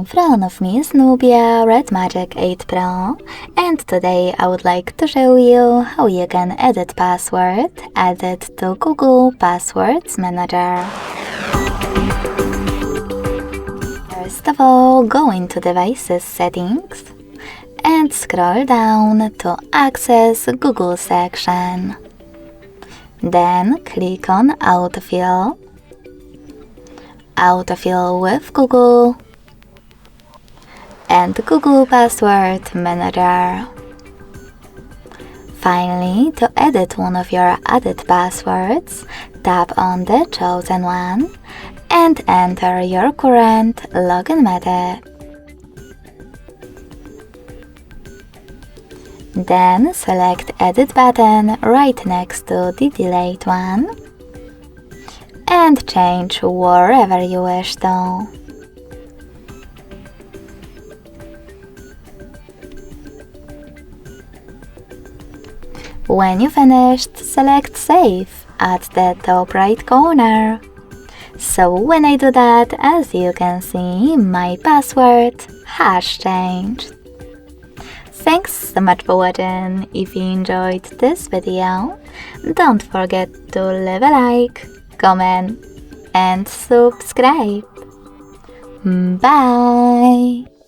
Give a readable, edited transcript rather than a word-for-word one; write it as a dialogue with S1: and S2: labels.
S1: In front of me is Nubia Red Magic 8 Pro, and today I would like to show you how you can edit password added to Google Passwords Manager. First of all, go into Devices Settings and scroll down to Access Google section. Then click on Autofill, Autofill with Google, and Google Password Manager. Finally, to edit one of your added passwords, tap on the chosen one and enter your current login method. Then select Edit button right next to the delayed one and change wherever you wish to. When you finished, select Save at the top right corner. So when I do that, as you can see, my password has changed. Thanks so much for watching. If you enjoyed this video, don't forget to leave a like, comment and subscribe. Bye!